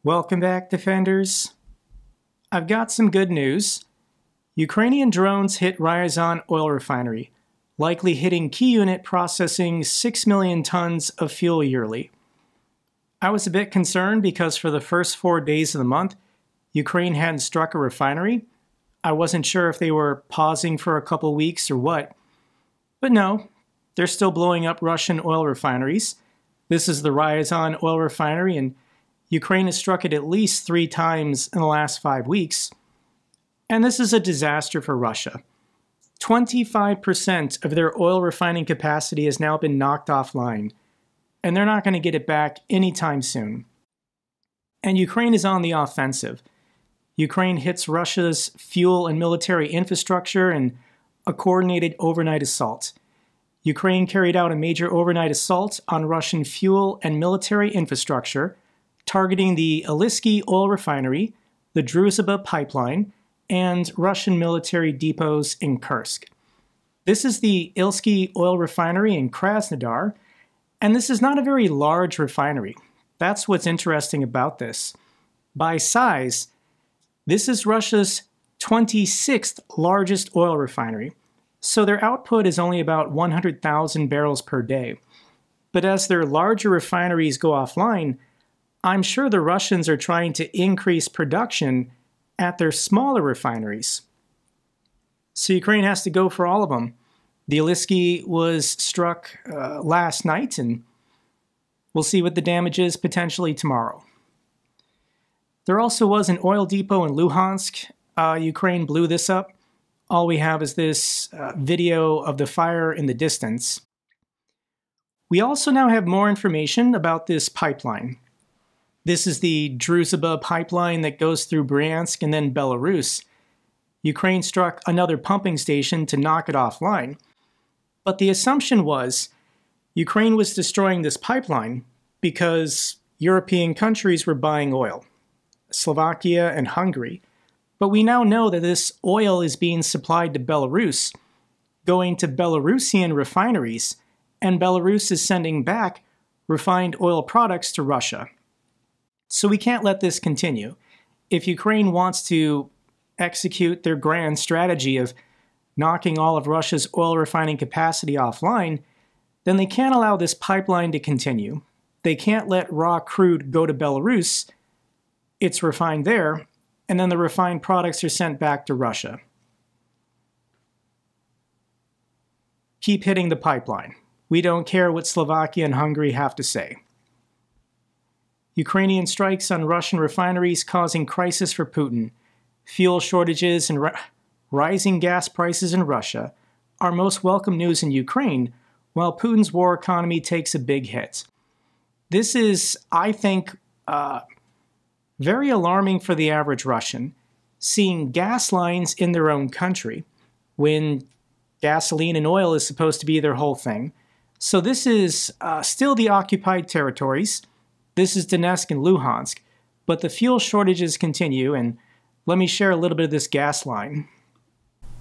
Welcome back, Defenders. I've got some good news. Ukrainian drones hit Ryazan oil refinery, likely hitting key unit processing 6 million tons of fuel yearly. I was a bit concerned because for the first 4 days of the month, Ukraine hadn't struck a refinery. I wasn't sure if they were pausing for a couple weeks or what. But no, they're still blowing up Russian oil refineries. This is the Ryazan oil refinery, and Ukraine has struck it at least 3 times in the last 5 weeks. And this is a disaster for Russia. 25% of their oil refining capacity has now been knocked offline, and they're not going to get it back anytime soon. And Ukraine is on the offensive. Ukraine hits Russia's fuel and military infrastructure in a coordinated overnight assault. Ukraine carried out a major overnight assault on Russian fuel and military infrastructure, targeting the Ilysky oil refinery, the Druzhba pipeline, and Russian military depots in Kursk. This is the Ilysky oil refinery in Krasnodar, and this is not a very large refinery. That's what's interesting about this. By size, this is Russia's 26th largest oil refinery, so their output is only about 100,000 barrels per day. But as their larger refineries go offline, I'm sure the Russians are trying to increase production at their smaller refineries. So Ukraine has to go for all of them. The Ilysky was struck last night, and we'll see what the damage is potentially tomorrow. There also was an oil depot in Luhansk. Ukraine blew this up. All we have is this video of the fire in the distance. We also now have more information about this pipeline. This is the Druzhba pipeline that goes through Bryansk and then Belarus. Ukraine struck another pumping station to knock it offline. But the assumption was Ukraine was destroying this pipeline because European countries were buying oil, Slovakia and Hungary. But we now know that this oil is being supplied to Belarus, going to Belarusian refineries, and Belarus is sending back refined oil products to Russia. So we can't let this continue. If Ukraine wants to execute their grand strategy of knocking all of Russia's oil refining capacity offline, then they can't allow this pipeline to continue. They can't let raw crude go to Belarus. It's refined there, and then the refined products are sent back to Russia. Keep hitting the pipeline. We don't care what Slovakia and Hungary have to say. Ukrainian strikes on Russian refineries causing crisis for Putin. Fuel shortages and rising gas prices in Russia are most welcome news in Ukraine, while Putin's war economy takes a big hit. This is, I think, very alarming for the average Russian, seeing gas lines in their own country when gasoline and oil is supposed to be their whole thing. So this is still the occupied territories. This is Donetsk and Luhansk, but the fuel shortages continue, and let me share a little bit of this gas line.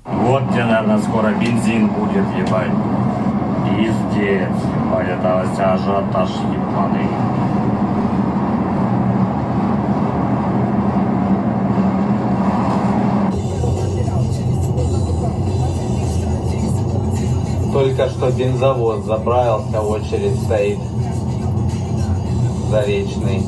Вот где, наверное, скоро бензин будет, ебать. Пиздец, ебать, это ажиотаж ебаный. Только что бензовоз заправился, очередь стоит. Заречный.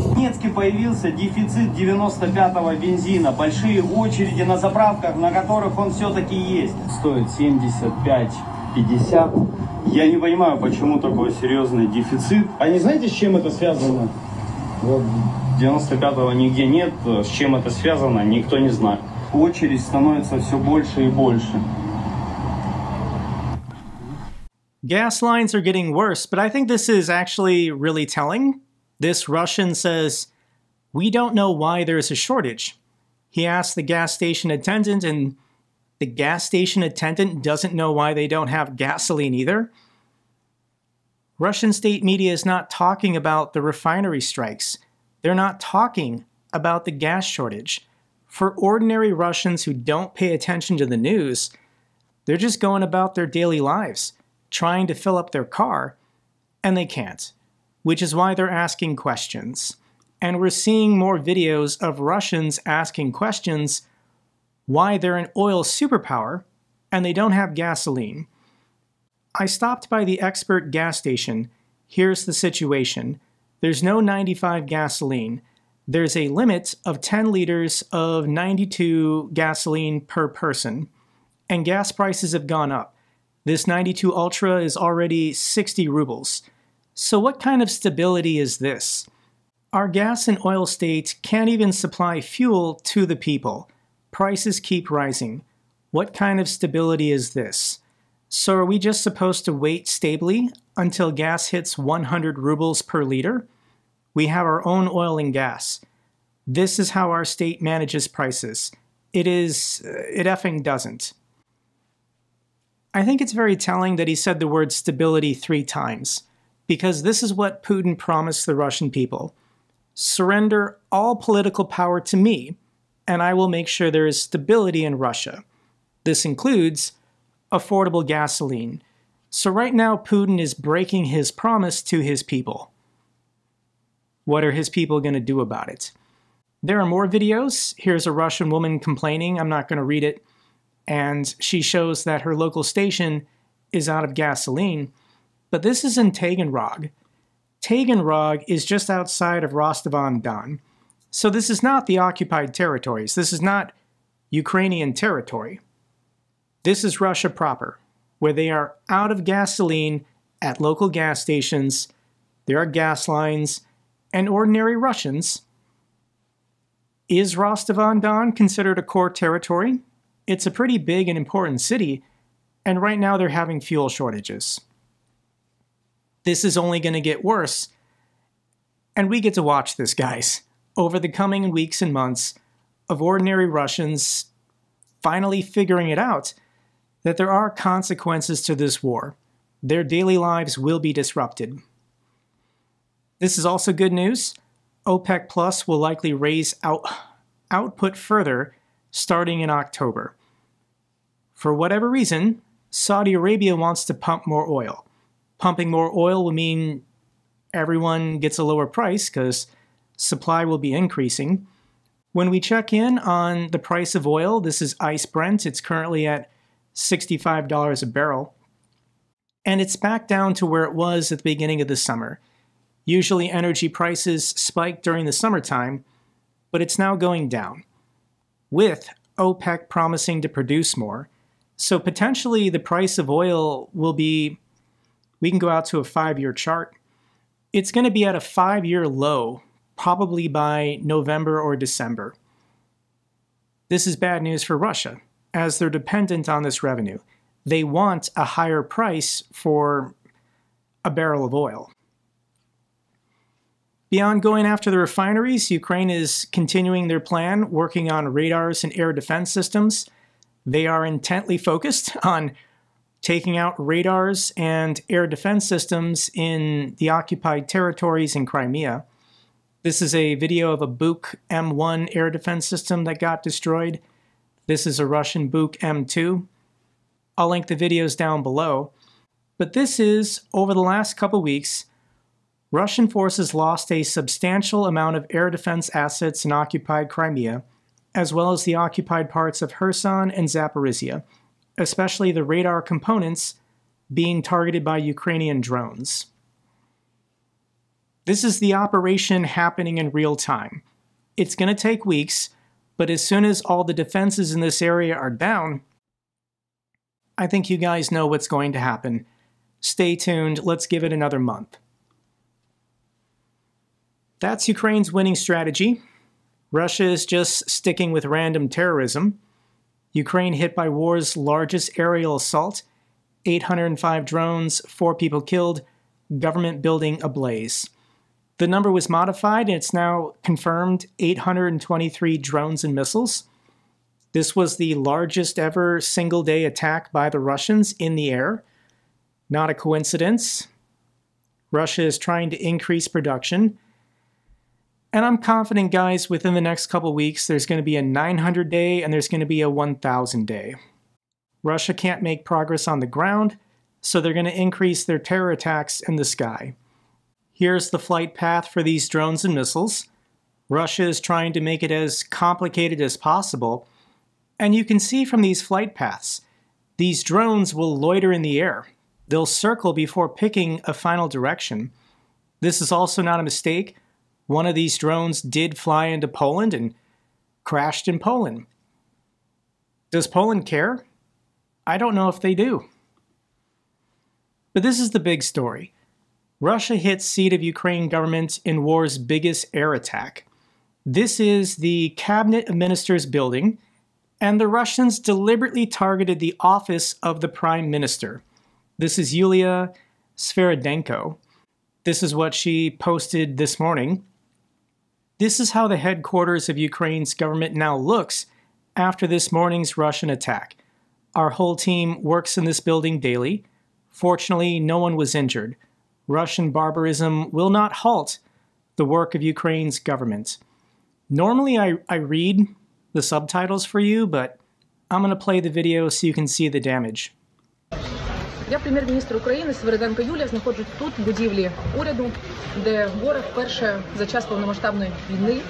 В Донецке появился дефицит 95-го бензина. Большие очереди на заправках, на которых он все-таки есть. Стоит 75-50. Я не понимаю, почему такой серьезный дефицит. А не знаете, с чем это связано? Вот 95-го нигде нет. С чем это связано, никто не знает. Очередь становится все больше и больше. Gas lines are getting worse, but I think this is actually really telling. This Russian says, "We don't know why there's a shortage." He asks the gas station attendant, and the gas station attendant doesn't know why they don't have gasoline either. Russian state media is not talking about the refinery strikes. They're not talking about the gas shortage. For ordinary Russians who don't pay attention to the news, they're just going about their daily lives, trying to fill up their car, And they can't, which is why they're asking questions. And we're seeing more videos of Russians asking questions why they're an oil superpower and they don't have gasoline. I stopped by the expert gas station. Here's the situation. There's no 95 gasoline. There's a limit of 10 liters of 92 gasoline per person. And gas prices have gone up. This 92 Ultra is already 60 rubles. So what kind of stability is this? Our gas and oil state can't even supply fuel to the people. Prices keep rising. What kind of stability is this? So are we just supposed to wait stably until gas hits 100 rubles per liter? We have our own oil and gas. This is how our state manages prices. It effing doesn't. I think it's very telling that he said the word stability 3 times, because this is what Putin promised the Russian people. Surrender all political power to me, and I will make sure there is stability in Russia. This includes affordable gasoline. So right now, Putin is breaking his promise to his people. What are his people going to do about it? There are more videos. Here's a Russian woman complaining. I'm not going to read it. And she shows that her local station is out of gasoline. But this is in Taganrog. Taganrog is just outside of Rostov-on-Don. So this is not the occupied territories. This is not Ukrainian territory. This is Russia proper, where they are out of gasoline at local gas stations. There are gas lines and ordinary Russians. Is Rostov-on-Don considered a core territory? It's a pretty big and important city, and right now they're having fuel shortages. This is only going to get worse, and we get to watch this, guys, over the coming weeks and months of ordinary Russians finally figuring it out that there are consequences to this war. Their daily lives will be disrupted. This is also good news. OPEC Plus will likely raise output further starting in October. For whatever reason, Saudi Arabia wants to pump more oil. Pumping more oil will mean everyone gets a lower price because supply will be increasing. When we check in on the price of oil, this is ICE Brent. It's currently at $65 a barrel. And it's back down to where it was at the beginning of the summer. Usually energy prices spike during the summertime, but it's now going down, with OPEC promising to produce more. So potentially the price of oil will be, we can go out to a 5-year chart. It's going to be at a 5-year low, probably by November or December. This is bad news for Russia, as they're dependent on this revenue. They want a higher price for a barrel of oil. Beyond going after the refineries, Ukraine is continuing their plan, working on radars and air defense systems. They are intently focused on taking out radars and air defense systems in the occupied territories in Crimea. This is a video of a Buk M1 air defense system that got destroyed. This is a Russian Buk M2. I'll link the videos down below. But this is, over the last couple weeks, Russian forces lost a substantial amount of air defense assets in occupied Crimea, as well as the occupied parts of Kherson and Zaporizhia, especially the radar components being targeted by Ukrainian drones. This is the operation happening in real time. It's going to take weeks, but as soon as all the defenses in this area are down, I think you guys know what's going to happen. Stay tuned, let's give it another month. That's Ukraine's winning strategy. Russia is just sticking with random terrorism. Ukraine hit by war's largest aerial assault, 805 drones, 4 people killed, government building ablaze. The number was modified and it's now confirmed 823 drones and missiles. This was the largest ever single-day attack by the Russians in the air. Not a coincidence. Russia is trying to increase production. And I'm confident, guys, within the next couple weeks, there's going to be a 900-day and there's going to be a 1,000-day. Russia can't make progress on the ground, so they're going to increase their terror attacks in the sky. Here's the flight path for these drones and missiles. Russia is trying to make it as complicated as possible, and you can see from these flight paths, these drones will loiter in the air. They'll circle before picking a final direction. This is also not a mistake. One of these drones did fly into Poland and crashed in Poland. Does Poland care? I don't know if they do. But this is the big story. Russia hit seat of Ukraine government in war's biggest air attack. This is the Cabinet of Ministers building, and the Russians deliberately targeted the office of the Prime Minister. This is Yulia Sviridenko. This is what she posted this morning. This is how the headquarters of Ukraine's government now looks after this morning's Russian attack. Our whole team works in this building daily. Fortunately, no one was injured. Russian barbarism will not halt the work of Ukraine's government. Normally I read the subtitles for you, but I'm going to play the video so you can see the damage. Я прем'єр-міністр України Свириденко Юлія знаходжусь тут, в будівлі уряду, де ворог вперше за час повномасштабної війни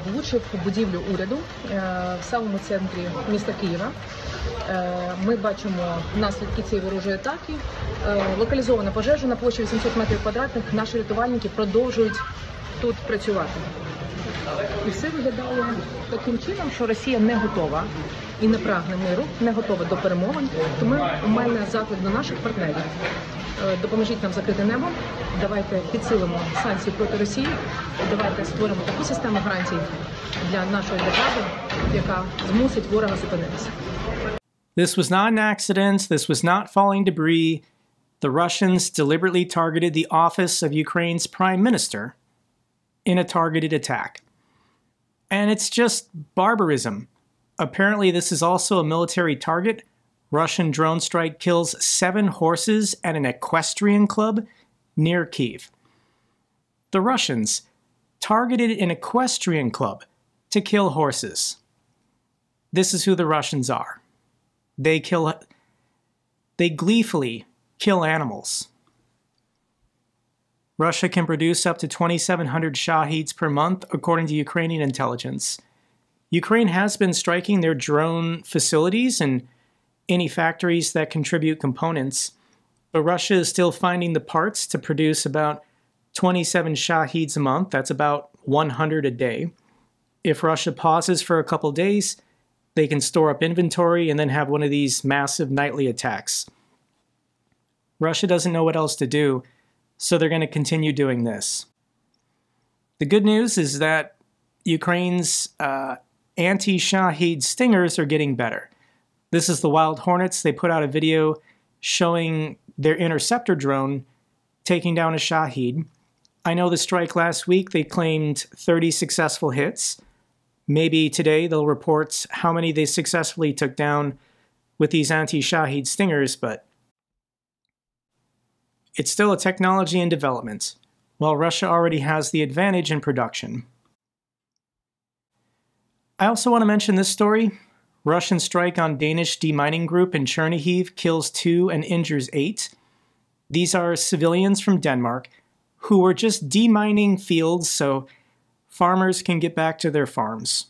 влучив у будівлю уряду в самому центрі міста Києва. Ми бачимо наслідки цієї ворожої атаки. Локалізована пожежа на площі 800 метрів квадратних. Наші рятувальники продовжують тут працювати. І все виглядає таким чином, що Росія не готова і не прагне миру, не готова до перемовин. Тому у мене заклик до наших партнерів. Допоможіть нам закрити небо, давайте підсилимо санкції проти Росії, давайте створимо таку систему гарантій для нашої держави, яка змусить ворога зупинитися. This was not an accident. This was not falling debris. The Russians deliberately targeted the office of Ukraine's prime minister in a targeted attack. And it's just barbarism. Apparently, this is also a military target. Russian drone strike kills 7 horses at an equestrian club near Kyiv. The Russians targeted an equestrian club to kill horses. This is who the Russians are. They gleefully kill animals. Russia can produce up to 2,700 Shaheeds per month, according to Ukrainian intelligence. Ukraine has been striking their drone facilities and any factories that contribute components, but Russia is still finding the parts to produce about 27 Shaheeds a month. That's about 100 a day. If Russia pauses for a couple days, they can store up inventory and then have one of these massive nightly attacks. Russia doesn't know what else to do, so they're going to continue doing this. The good news is that Ukraine's anti-Shahed stingers are getting better. This is the Wild Hornets. They put out a video showing their interceptor drone taking down a Shahed. I know the strike last week, they claimed 30 successful hits. Maybe today they'll report how many they successfully took down with these anti-Shahed stingers, but it's still a technology in development, while Russia already has the advantage in production. I also want to mention this story. Russian strike on Danish demining group in Chernihiv kills 2 and injures 8. These are civilians from Denmark who were just demining fields so farmers can get back to their farms.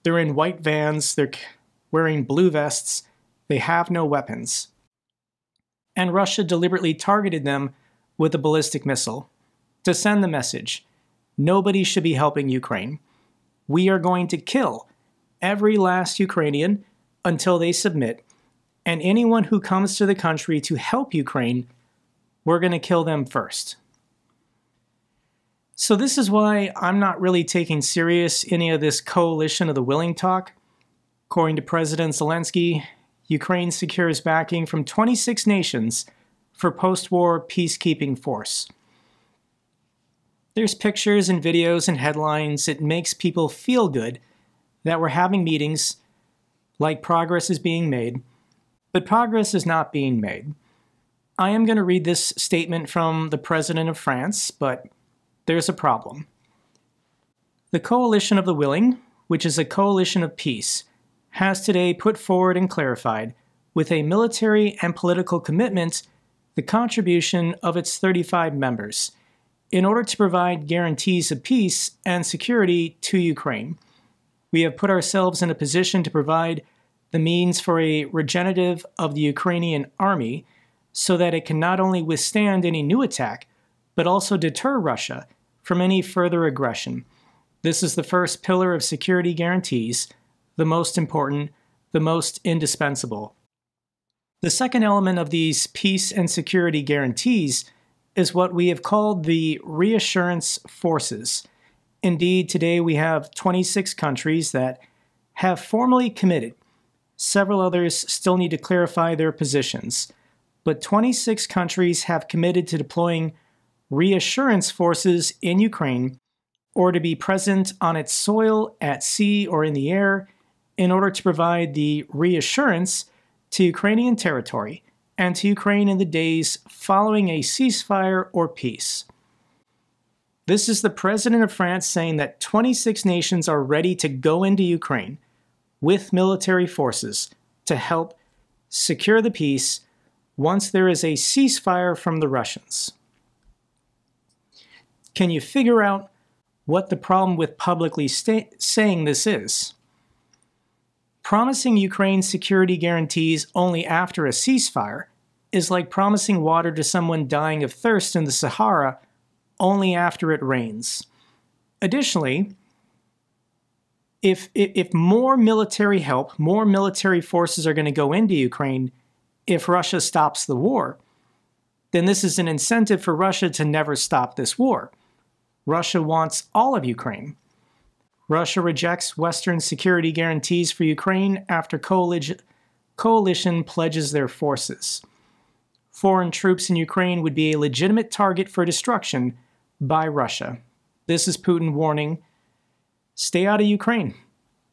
They're in white vans, they're wearing blue vests, they have no weapons. And Russia deliberately targeted them with a ballistic missile to send the message, nobody should be helping Ukraine. We are going to kill every last Ukrainian until they submit, and anyone who comes to the country to help Ukraine, we're going to kill them first. So this is why I'm not really taking serious any of this coalition of the willing talk. According to President Zelensky, Ukraine secures backing from 26 nations for post-war peacekeeping force. There's pictures and videos and headlines. It makes people feel good that we're having meetings like progress is being made, but progress is not being made. I am going to read this statement from the President of France, but there's a problem. The Coalition of the Willing, which is a coalition of peace, has today put forward and clarified, with a military and political commitment the contribution of its 35 members in order to provide guarantees of peace and security to Ukraine. We have put ourselves in a position to provide the means for a regenerative of the Ukrainian army so that it can not only withstand any new attack, but also deter Russia from any further aggression. This is the first pillar of security guarantees, the most important, the most indispensable. The second element of these peace and security guarantees is what we have called the reassurance forces. Indeed, today we have 26 countries that have formally committed. Several others still need to clarify their positions, but 26 countries have committed to deploying reassurance forces in Ukraine or to be present on its soil, at sea, or in the air in order to provide the reassurance to Ukrainian territory and to Ukraine in the days following a ceasefire or peace. This is the president of France saying that 26 nations are ready to go into Ukraine with military forces to help secure the peace once there is a ceasefire from the Russians. Can you figure out what the problem with publicly saying this is? Promising Ukraine security guarantees only after a ceasefire is like promising water to someone dying of thirst in the Sahara only after it rains. Additionally, if more military help, more military forces are going to go into Ukraine if Russia stops the war, then this is an incentive for Russia to never stop this war. Russia wants all of Ukraine. Russia rejects Western security guarantees for Ukraine after coalition pledges their forces. Foreign troops in Ukraine would be a legitimate target for destruction by Russia. This is Putin warning, stay out of Ukraine.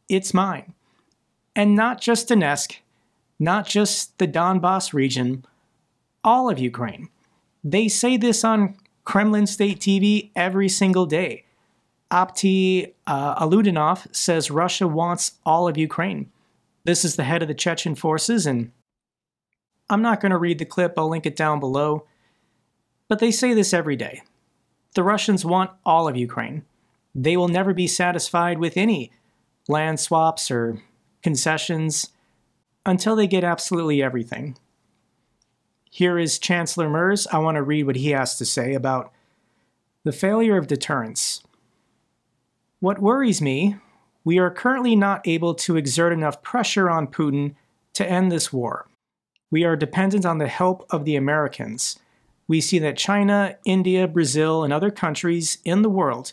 It's mine. And not just Donetsk, not just the Donbass region, all of Ukraine. They say this on Kremlin state TV every single day. Apti Aludinov says Russia wants all of Ukraine. This is the head of the Chechen forces, and I'm not going to read the clip, I'll link it down below. But they say this every day. The Russians want all of Ukraine. They will never be satisfied with any land swaps or concessions until they get absolutely everything. Here is Chancellor Merz. I want to read what he has to say about the failure of deterrence. What worries me, we are currently not able to exert enough pressure on Putin to end this war. We are dependent on the help of the Americans. We see that China, India, Brazil, and other countries in the world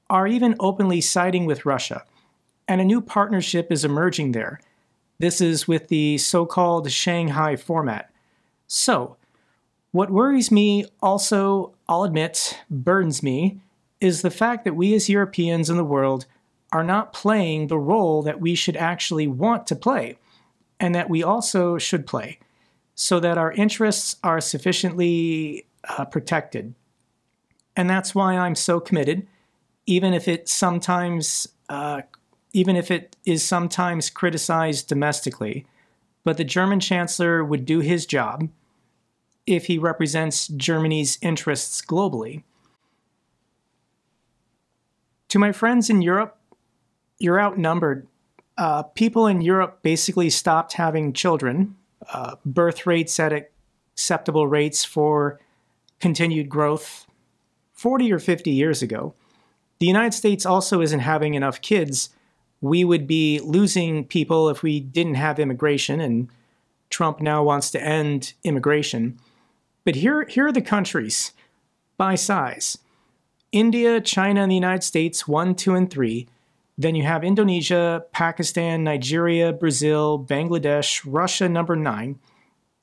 are even openly siding with Russia, and a new partnership is emerging there. This is with the so-called Shanghai format. So, what worries me, also, I'll admit, burdens me, is the fact that we as Europeans in the world are not playing the role that we should actually want to play, and that we also should play, so that our interests are sufficiently protected. And that's why I'm so committed, even if it is sometimes criticized domestically. But the German Chancellor would do his job if he represents Germany's interests globally. To my friends in Europe, you're outnumbered. People in Europe basically stopped having children. Birth rates at acceptable rates for continued growth 40 or 50 years ago. The United States also isn't having enough kids. We would be losing people if we didn't have immigration, and Trump now wants to end immigration. But here are the countries by size. India, China, and the United States, 1, 2, and 3. Then you have Indonesia, Pakistan, Nigeria, Brazil, Bangladesh, Russia, number 9,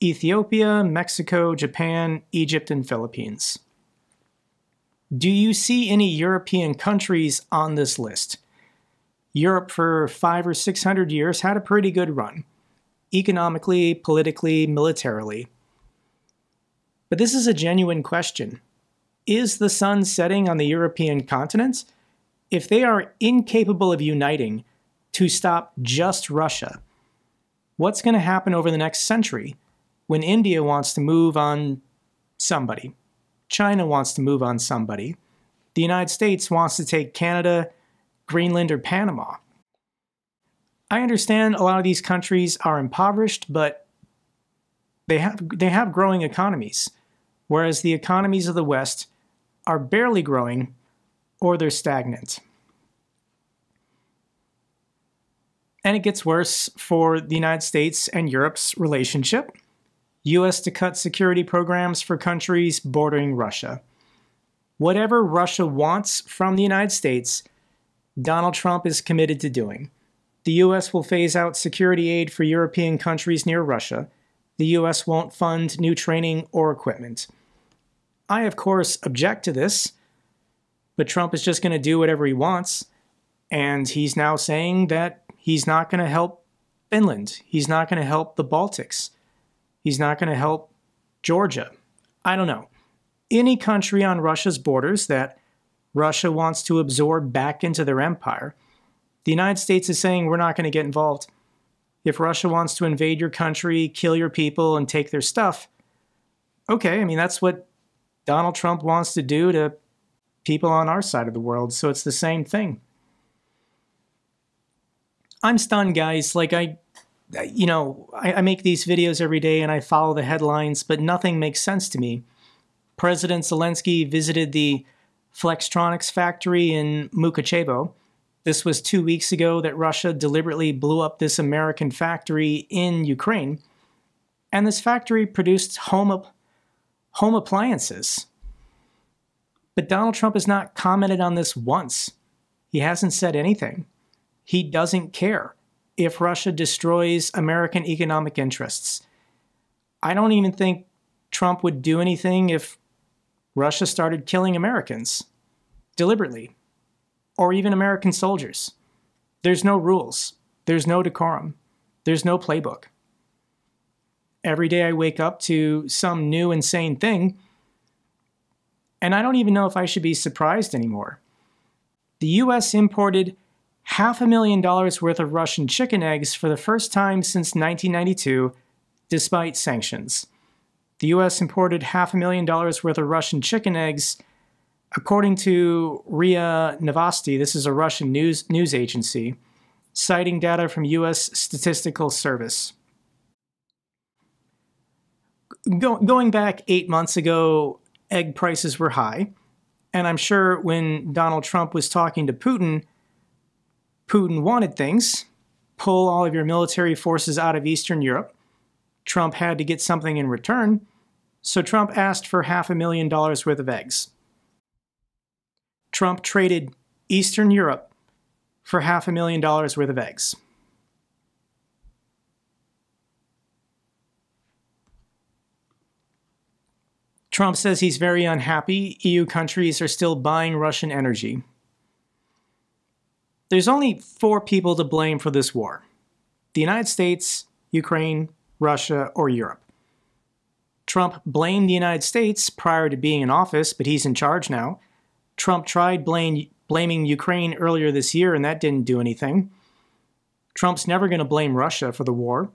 Ethiopia, Mexico, Japan, Egypt, and Philippines. Do you see any European countries on this list? Europe for 500 or 600 years had a pretty good run, economically, politically, militarily. But this is a genuine question. Is the sun setting on the European continent? If they are incapable of uniting to stop just Russia, what's going to happen over the next century when India wants to move on somebody. China wants to move on somebody. The United States wants to take Canada, Greenland, or Panama. I understand a lot of these countries are impoverished, but they have growing economies, whereas the economies of the West are barely growing or they're stagnant. And it gets worse for the United States and Europe's relationship. US to cut security programs for countries bordering Russia. Whatever Russia wants from the United States, Donald Trump is committed to doing. The US will phase out security aid for European countries near Russia. The US won't fund new training or equipment. I, of course, object to this, but Trump is just going to do whatever he wants, and he's now saying that he's not going to help Finland. He's not going to help the Baltics. He's not going to help Georgia. I don't know. Any country on Russia's borders that Russia wants to absorb back into their empire, the United States is saying we're not going to get involved. If Russia wants to invade your country, kill your people, and take their stuff, okay, I mean, that's what Donald Trump wants to do to people on our side of the world, so it's the same thing. I'm stunned, guys. Like, I make these videos every day and I follow the headlines, but nothing makes sense to me. President Zelensky visited the Flextronics factory in Mukachevo. This was 2 weeks ago that Russia deliberately blew up this American factory in Ukraine. And this factory produced home appliances. But Donald Trump has not commented on this once. He hasn't said anything. He doesn't care if Russia destroys American economic interests. I don't even think Trump would do anything if Russia started killing Americans deliberately, or even American soldiers. There's no rules. There's no decorum. There's no playbook. Every day I wake up to some new insane thing, and I don't even know if I should be surprised anymore. The US imported $500,000 worth of Russian chicken eggs for the first time since 1992, despite sanctions. The US imported $500,000 worth of Russian chicken eggs, according to RIA Novosti. This is a Russian news agency, citing data from US Statistical Service. Going back 8 months ago, egg prices were high, and I'm sure when Donald Trump was talking to Putin wanted things. Pull all of your military forces out of Eastern Europe. Trump had to get something in return, so Trump asked for $500,000 worth of eggs. Trump traded Eastern Europe for $500,000 worth of eggs. Trump says he's very unhappy EU countries are still buying Russian energy. There's only 4 people to blame for this war: the United States, Ukraine, Russia, or Europe. Trump blamed the United States prior to being in office, but he's in charge now. Trump tried blaming Ukraine earlier this year, and that didn't do anything. Trump's never going to blame Russia for the war,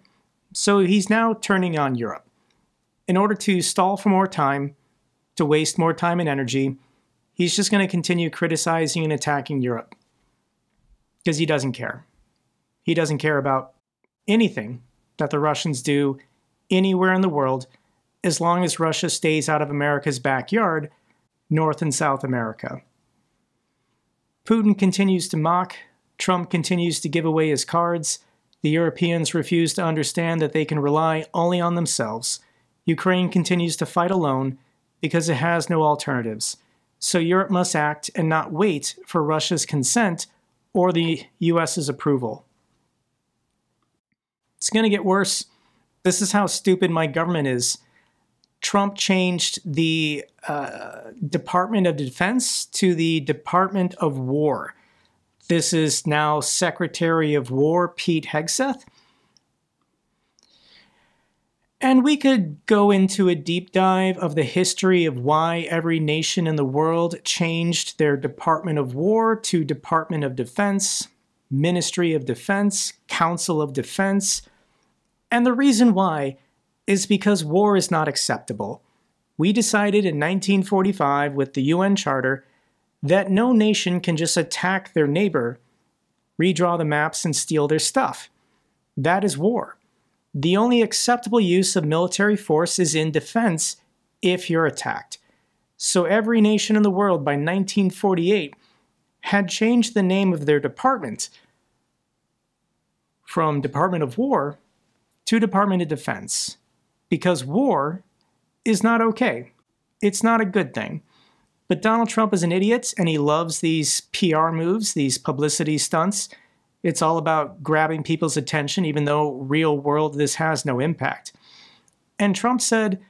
so he's now turning on Europe. In order to stall for more time, to waste more time and energy, he's just going to continue criticizing and attacking Europe. Because he doesn't care. He doesn't care about anything that the Russians do anywhere in the world, as long as Russia stays out of America's backyard, North and South America. Putin continues to mock. Trump continues to give away his cards. The Europeans refuse to understand that they can rely only on themselves. Ukraine continues to fight alone because it has no alternatives. So Europe must act and not wait for Russia's consent or the US's approval. It's going to get worse. This is how stupid my government is. Trump changed the Department of Defense to the Department of War. This is now Secretary of War Pete Hegseth. And we could go into a deep dive of the history of why every nation in the world changed their Department of War to Department of Defense, Ministry of Defense, Council of Defense. And the reason why is because war is not acceptable. We decided in 1945 with the UN Charter that no nation can just attack their neighbor, redraw the maps, and steal their stuff. That is war. The only acceptable use of military force is in defense if you're attacked. So every nation in the world by 1948 had changed the name of their department from Department of War to Department of Defense, because war is not okay. It's not a good thing. But Donald Trump is an idiot, and he loves these PR moves, these publicity stunts. It's all about grabbing people's attention, even though real world this has no impact. And Trump said,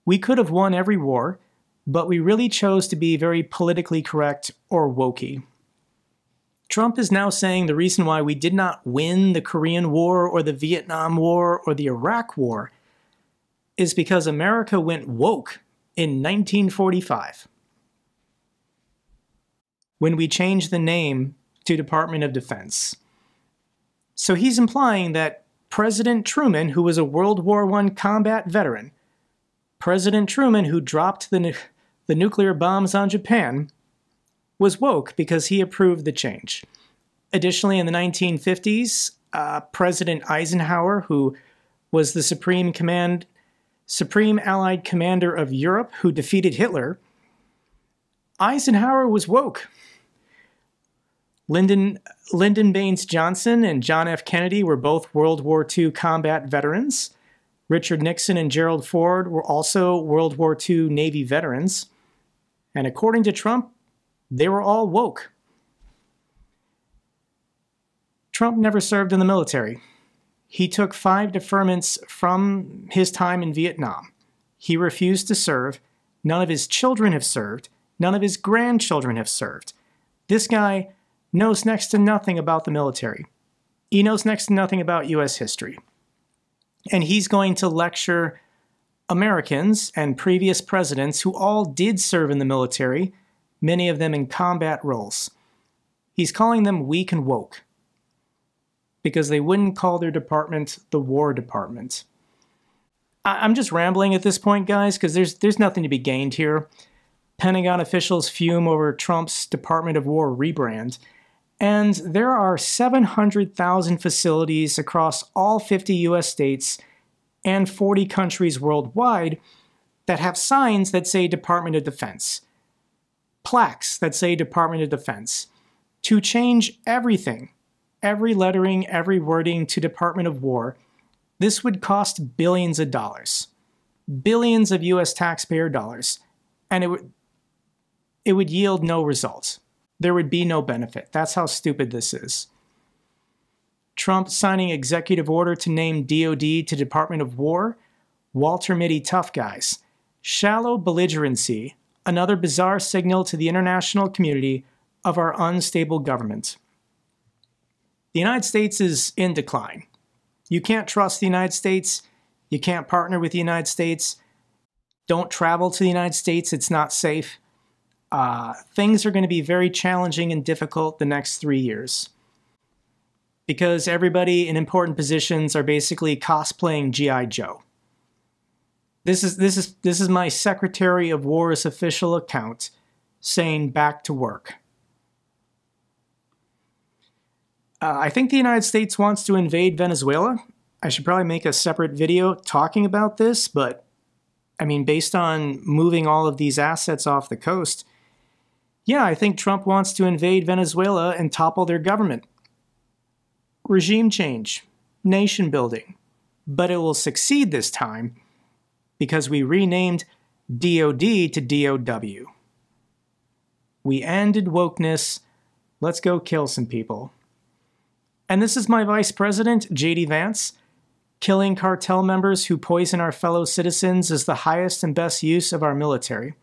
we could have won every war, but we really chose to be very politically correct or wokey. Trump is now saying the reason why we did not win the Korean War or the Vietnam War or the Iraq War is because America went woke in 1945, when we changed the name to Department of Defense. So he's implying that President Truman, who was a World War I combat veteran, President Truman, who dropped the nuclear bombs on Japan, was woke because he approved the change. Additionally, in the 1950s, President Eisenhower, who was the Supreme Allied Commander of Europe, who defeated Hitler, Eisenhower was woke. Lyndon Baines Johnson and John F. Kennedy were both World War II combat veterans. Richard Nixon and Gerald Ford were also World War II Navy veterans. And according to Trump, they were all woke. Trump never served in the military. He took 5 deferments from his time in Vietnam. He refused to serve. None of his children have served. None of his grandchildren have served. This guy knows next to nothing about the military. He knows next to nothing about U.S. history. And he's going to lecture Americans and previous presidents who all did serve in the military, many of them in combat roles. He's calling them weak and woke because they wouldn't call their department the War Department. I'm just rambling at this point, guys, because there's nothing to be gained here. Pentagon officials fume over Trump's Department of War rebrand, and there are 700,000 facilities across all 50 U.S. states and 40 countries worldwide that have signs that say Department of Defense, plaques that say Department of Defense. To change everything, every lettering, every wording to Department of War, this would cost billions of dollars, billions of U.S. taxpayer dollars, and it would yield no results. There would be no benefit. That's how stupid this is. Trump signing executive order to name DOD to Department of War, Walter Mitty tough guys, shallow belligerency, another bizarre signal to the international community of our unstable government. The United States is in decline. You can't trust the United States. You can't partner with the United States. Don't travel to the United States. It's not safe. Things are going to be very challenging and difficult the next 3 years because everybody in important positions are basically cosplaying G.I. Joe. This is my Secretary of War's official account saying back to work. I think the United States wants to invade Venezuela. I should probably make a separate video talking about this, but I mean, based on moving all of these assets off the coast, yeah, I think Trump wants to invade Venezuela and topple their government. Regime change, nation building. But it will succeed this time because we renamed DOD to DOW. We ended wokeness. Let's go kill some people. And this is my Vice President, J.D. Vance. Killing cartel members who poison our fellow citizens is the highest and best use of our military.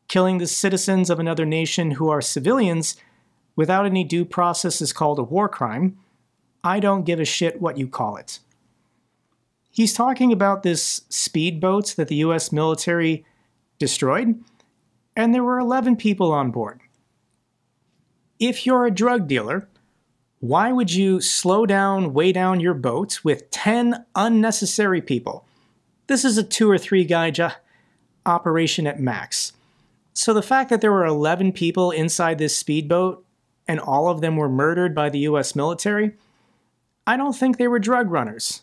Killing the citizens of another nation who are civilians without any due process is called a war crime. I don't give a shit what you call it. He's talking about this speedboat that the U.S. military destroyed, and there were 11 people on board. If you're a drug dealer, why would you slow down, weigh down your boat with 10 unnecessary people? This is a 2 or 3 guy job. operation at max. So the fact that there were 11 people inside this speedboat and all of them were murdered by the US military, I don't think they were drug runners.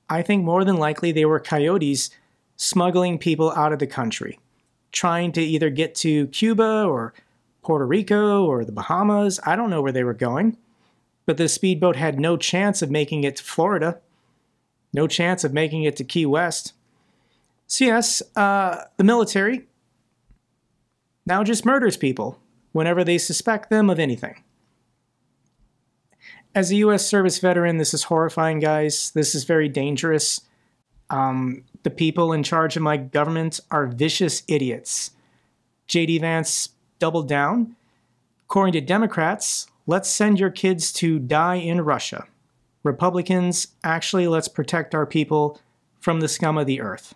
I think more than likely they were coyotes smuggling people out of the country, trying to either get to Cuba or Puerto Rico or the Bahamas. I don't know where they were going. But the speedboat had no chance of making it to Florida, no chance of making it to Key West. So yes, the military now just murders people whenever they suspect them of anything. As a U.S. service veteran, this is horrifying, guys. This is very dangerous. The people in charge of my government are vicious idiots. J.D. Vance doubled down. According to Democrats, let's send your kids to die in Russia. Republicans, actually, let's protect our people from the scum of the earth.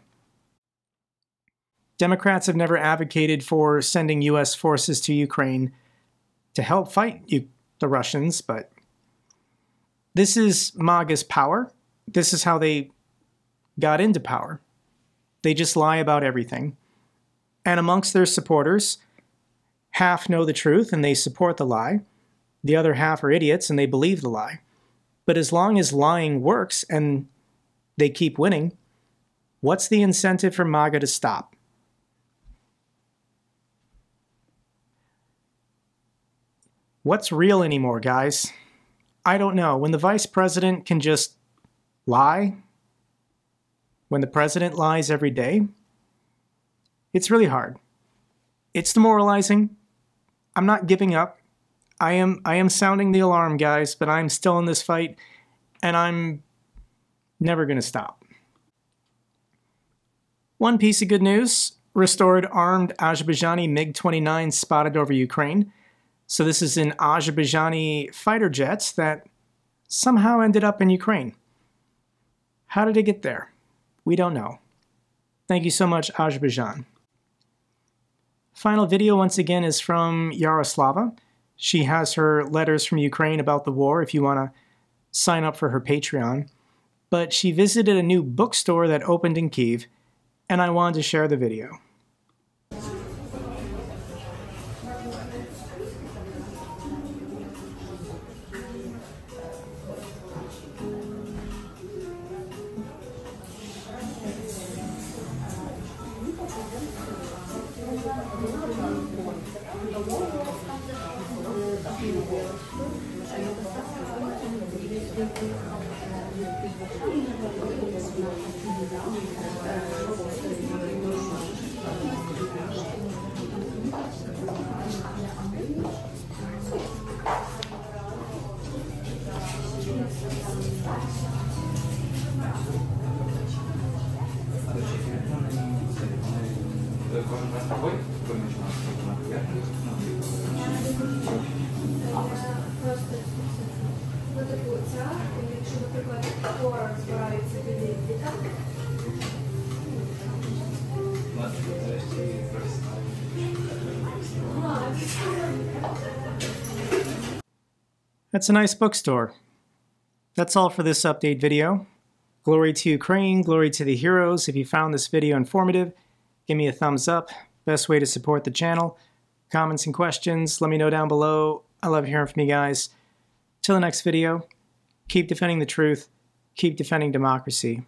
Democrats have never advocated for sending U.S. forces to Ukraine to help fight the Russians, but this is MAGA's power. This is how they got into power. They just lie about everything. And amongst their supporters, half know the truth and they support the lie. The other half are idiots and they believe the lie. But as long as lying works and they keep winning, what's the incentive for MAGA to stop? What's real anymore, guys? I don't know. When the vice president can just lie, when the president lies every day, it's really hard. It's demoralizing. I'm not giving up. I am sounding the alarm, guys, but I'm still in this fight, and I'm never going to stop. One piece of good news, restored armed Azerbaijani MiG-29 spotted over Ukraine. So this is an Azerbaijani fighter jets that somehow ended up in Ukraine. How did it get there? We don't know. Thank you so much, Azerbaijan. Final video once again is from Yaroslava. She has her letters from Ukraine about the war if you want to sign up for her Patreon. But she visited a new bookstore that opened in Kyiv, and I wanted to share the video. That's a nice bookstore. That's all for this update video. Glory to Ukraine, glory to the heroes. If you found this video informative, give me a thumbs up. Best way to support the channel. Comments and questions, let me know down below. I love hearing from you guys. Till the next video, keep defending the truth, keep defending democracy.